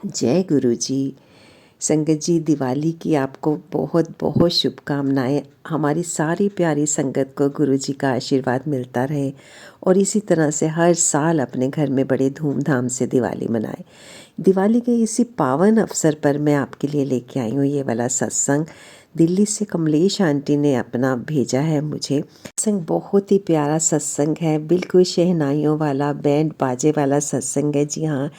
जय गुरु जी। संगत जी, दिवाली की आपको बहुत बहुत शुभकामनाएं। हमारी सारी प्यारी संगत को गुरु जी का आशीर्वाद मिलता रहे और इसी तरह से हर साल अपने घर में बड़े धूमधाम से दिवाली मनाएं। दिवाली के इसी पावन अवसर पर मैं आपके लिए लेके आई हूँ ये वाला सत्संग। दिल्ली से कमलेश आंटी ने अपना भेजा है मुझे। सत्संग बहुत ही प्यारा सत्संग है, बिल्कुल शहनाइयों वाला, बैंड बाजे वाला सत्संग है। जी हाँ,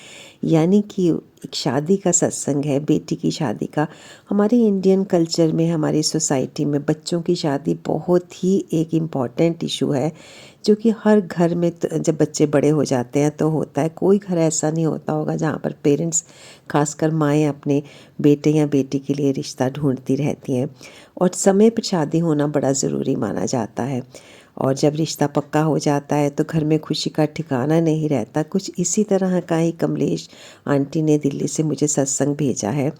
यानी कि एक शादी का सत्संग है, बेटी की शादी का। हमारे इंडियन कल्चर में, हमारी सोसाइटी में बच्चों की शादी बहुत ही एक इम्पॉर्टेंट इशू है, जो कि हर घर में जब बच्चे बड़े हो जाते हैं तो होता है। कोई घर ऐसा नहीं होता होगा जहाँ पर पेरेंट्स, खासकर माएँ, अपने बेटे या बेटी के लिए रिश्ता ढूंढती रहती हैं और समय पर शादी होना बड़ा ज़रूरी माना जाता है। और जब रिश्ता पक्का हो जाता है तो घर में खुशी का ठिकाना नहीं रहता। कुछ इसी तरह का ही कमलेश आंटी ने दिल्ली से मुझे सत्संग भेजा है।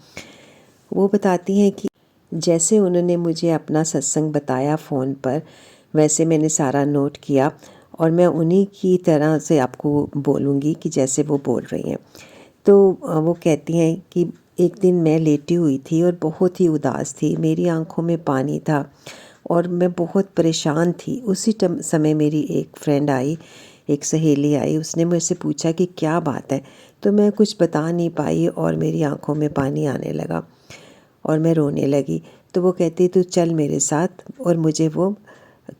वो बताती हैं कि जैसे उन्होंने मुझे अपना सत्संग बताया फ़ोन पर, वैसे मैंने सारा नोट किया और मैं उन्हीं की तरह से आपको बोलूँगी कि जैसे वो बोल रही हैं। तो वो कहती हैं कि एक दिन मैं लेटी हुई थी और बहुत ही उदास थी, मेरी आंखों में पानी था और मैं बहुत परेशान थी। उसी समय मेरी एक फ्रेंड आई, एक सहेली आई। उसने मुझसे पूछा कि क्या बात है, तो मैं कुछ बता नहीं पाई और मेरी आंखों में पानी आने लगा और मैं रोने लगी। तो वो कहती तू चल मेरे साथ, और मुझे वो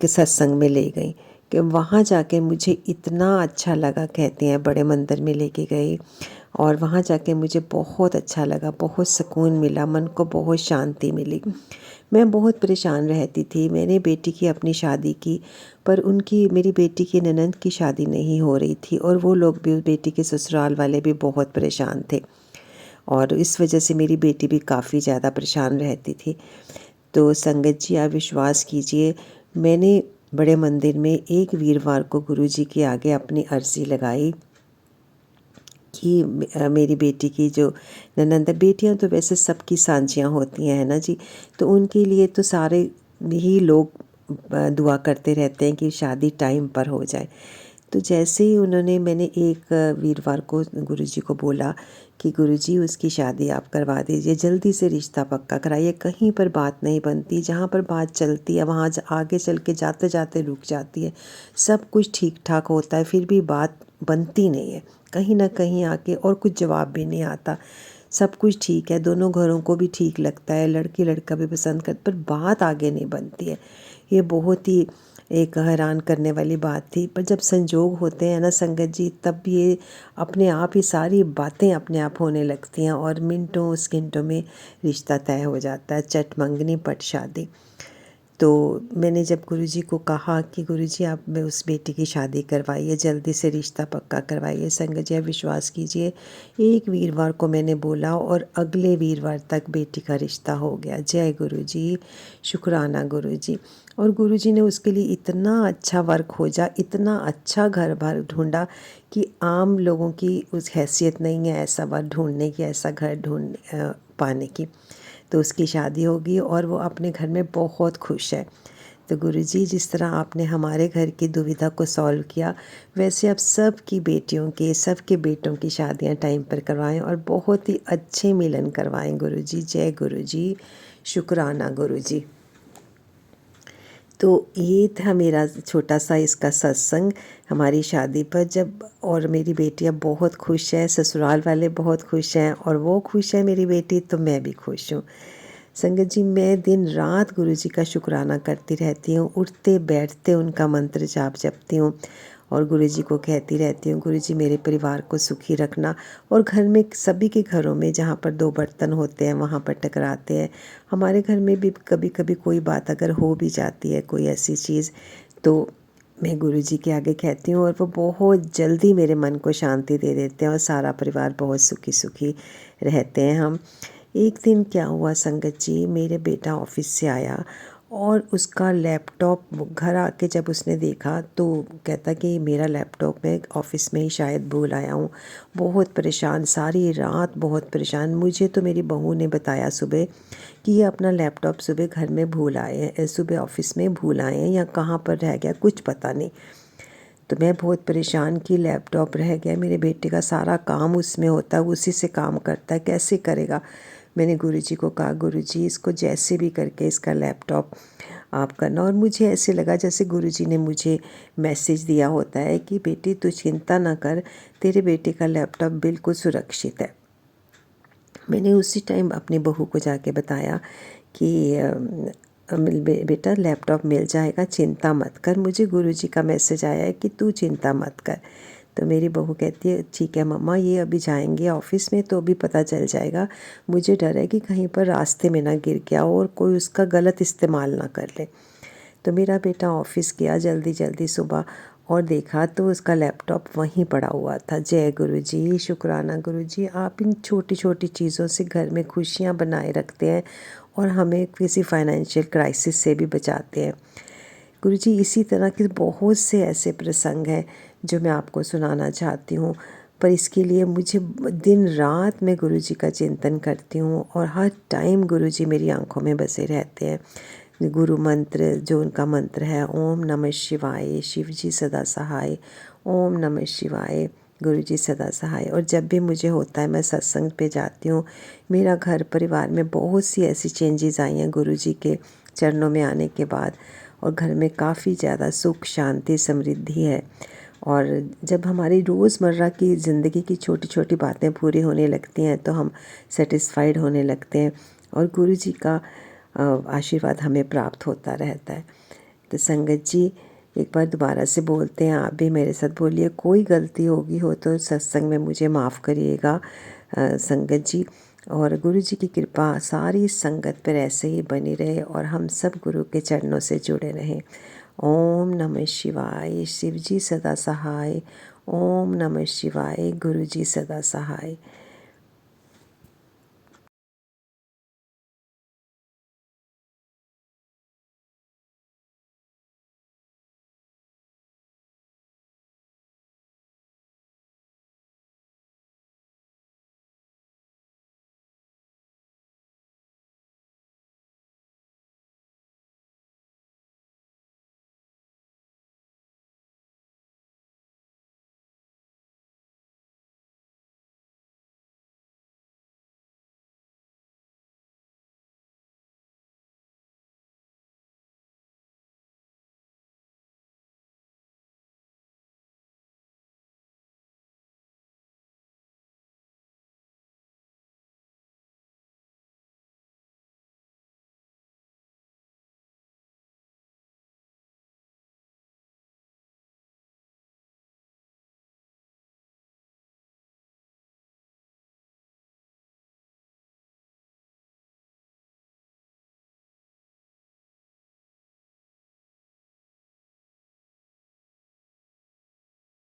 सत्संग में ले गई। कि वहाँ जाके मुझे इतना अच्छा लगा, कहते हैं बड़े मंदिर में लेके गई और वहाँ जाके मुझे बहुत अच्छा लगा, बहुत सुकून मिला, मन को बहुत शांति मिली। मैं बहुत परेशान रहती थी। मैंने बेटी की अपनी शादी की, पर उनकी, मेरी बेटी की ननंद की शादी नहीं हो रही थी और वो लोग भी, बेटी के ससुराल वाले भी बहुत परेशान थे और इस वजह से मेरी बेटी भी काफ़ी ज़्यादा परेशान रहती थी। तो संगत जी, आप विश्वास कीजिए, मैंने बड़े मंदिर में एक वीरवार को गुरुजी के आगे अपनी अर्ज़ी लगाई कि मेरी बेटी की जो ननंद, बेटियां तो वैसे सबकी सांझियाँ होती हैं, है ना जी। तो उनके लिए तो सारे ही लोग दुआ करते रहते हैं कि शादी टाइम पर हो जाए। तो जैसे ही मैंने एक वीरवार को गुरुजी को बोला कि गुरुजी, उसकी शादी आप करवा दीजिए, जल्दी से रिश्ता पक्का कराइए। कहीं पर बात नहीं बनती, जहाँ पर बात चलती है वहाँ आगे चल के जाते जाते रुक जाती है। सब कुछ ठीक ठाक होता है, फिर भी बात बनती नहीं है कहीं ना कहीं आके, और कुछ जवाब भी नहीं आता। सब कुछ ठीक है, दोनों घरों को भी ठीक लगता है, लड़की लड़का भी पसंद करते, पर बात आगे नहीं बनती है। ये बहुत ही एक हैरान करने वाली बात थी। पर जब संजोग होते हैं ना संगत जी, तब ये अपने आप ही सारी बातें अपने आप होने लगती हैं और मिनटों सेकंडों में रिश्ता तय हो जाता है। चट मंगनी पट शादी। तो मैंने जब गुरुजी को कहा कि गुरुजी, आप में उस बेटी की शादी करवाइए, जल्दी से रिश्ता पक्का करवाइए। संगत जी, आप विश्वास कीजिए, एक वीरवार को मैंने बोला और अगले वीरवार तक बेटी का रिश्ता हो गया। जय गुरुजी, शुक्राना गुरुजी। और गुरुजी ने उसके लिए इतना अच्छा वर खोजा, इतना अच्छा घर भर ढूंढा कि आम लोगों की उस हैसियत नहीं है ऐसा वर ढूंढने की, ऐसा घर ढूंढ पाने की। तो उसकी शादी होगी और वो अपने घर में बहुत खुश है। तो गुरुजी, जिस तरह आपने हमारे घर की दुविधा को सॉल्व किया, वैसे आप सब की बेटियों के, सब के बेटों की शादियां टाइम पर करवाएं और बहुत ही अच्छे मिलन करवाएं गुरुजी। जय गुरुजी, शुक्राना गुरुजी। तो ये था मेरा छोटा सा इसका सत्संग हमारी शादी पर। जब, और मेरी बेटियाँ बहुत खुश हैं, ससुराल वाले बहुत खुश हैं और वो खुश है मेरी बेटी, तो मैं भी खुश हूँ। संगत जी, मैं दिन रात गुरुजी का शुक्राना करती रहती हूँ, उठते बैठते उनका मंत्र जाप जपती हूँ और गुरुजी को कहती रहती हूँ, गुरुजी मेरे परिवार को सुखी रखना। और घर में, सभी के घरों में जहाँ पर दो बर्तन होते हैं वहाँ पर टकराते हैं। हमारे घर में भी कभी कभी कोई बात अगर हो भी जाती है, कोई ऐसी चीज़, तो मैं गुरुजी के आगे कहती हूँ और वो बहुत जल्दी मेरे मन को शांति दे देते हैं और सारा परिवार बहुत सुखी सुखी रहते हैं हम। एक दिन क्या हुआ संगत जी, मेरे बेटा ऑफिस से आया और उसका लैपटॉप घर आके जब उसने देखा तो कहता कि मेरा लैपटॉप मैं ऑफिस में ही शायद भूल आया हूँ। बहुत परेशान, सारी रात बहुत परेशान। मुझे तो मेरी बहू ने बताया सुबह कि ये अपना लैपटॉप सुबह घर में भूल आए हैं, सुबह ऑफिस में भूल आए हैं या कहाँ पर रह गया, कुछ पता नहीं। तो मैं बहुत परेशान कि लैपटॉप रह गया, मेरे बेटे का सारा काम उसमें होता है, उसी से काम करता है, कैसे करेगा। मैंने गुरुजी को कहा, गुरुजी इसको जैसे भी करके इसका लैपटॉप आप करना। और मुझे ऐसे लगा जैसे गुरुजी ने मुझे मैसेज दिया होता है कि बेटी तू चिंता ना कर, तेरे बेटे का लैपटॉप बिल्कुल सुरक्षित है। मैंने उसी टाइम अपनी बहू को जाके बताया कि बेटा लैपटॉप मिल जाएगा, चिंता मत कर, मुझे गुरुजी का मैसेज आया है कि तू चिंता मत कर। तो मेरी बहू कहती है ठीक है मम्मा, ये अभी जाएंगे ऑफिस में तो अभी पता चल जाएगा, मुझे डर है कि कहीं पर रास्ते में ना गिर गया और कोई उसका गलत इस्तेमाल ना कर ले। तो मेरा बेटा ऑफिस गया जल्दी जल्दी सुबह और देखा तो उसका लैपटॉप वहीं पड़ा हुआ था। जय गुरुजी, शुक्राना गुरुजी, आप इन छोटी छोटी चीज़ों से घर में खुशियाँ बनाए रखते हैं और हमें किसी फाइनेंशियल क्राइसिस से भी बचाते हैं। गुरुजी इसी तरह के बहुत से ऐसे प्रसंग हैं जो मैं आपको सुनाना चाहती हूँ, पर इसके लिए मुझे दिन रात मैं गुरुजी का चिंतन करती हूँ और हर टाइम गुरुजी मेरी आंखों में बसे रहते हैं। गुरु मंत्र जो उनका मंत्र है, ओम नमः शिवाय, शिव जी सदा सहाय, ओम नमः शिवाय, गुरु जी सदा सहाय। और जब भी मुझे होता है मैं सत्संग पे जाती हूँ। मेरा घर परिवार में बहुत सी ऐसी चेंजेस आई हैं गुरु जी के चरणों में आने के बाद, और घर में काफ़ी ज़्यादा सुख शांति समृद्धि है। और जब हमारी रोज़मर्रा की ज़िंदगी की छोटी छोटी बातें पूरी होने लगती हैं तो हम सेटिस्फाइड होने लगते हैं और गुरु जी का आशीर्वाद हमें प्राप्त होता रहता है। तो संगत जी एक बार दोबारा से बोलते हैं, आप भी मेरे साथ बोलिए, कोई गलती होगी हो तो सत्संग में मुझे माफ़ करिएगा संगत जी। और गुरु जी की कृपा सारी संगत पर ऐसे ही बनी रहे और हम सब गुरु के चरणों से जुड़े रहें। ओम नमः शिवाय, शिव जी सदा सहाय, ओम नमः शिवाय, गुरु जी सदा सहाय।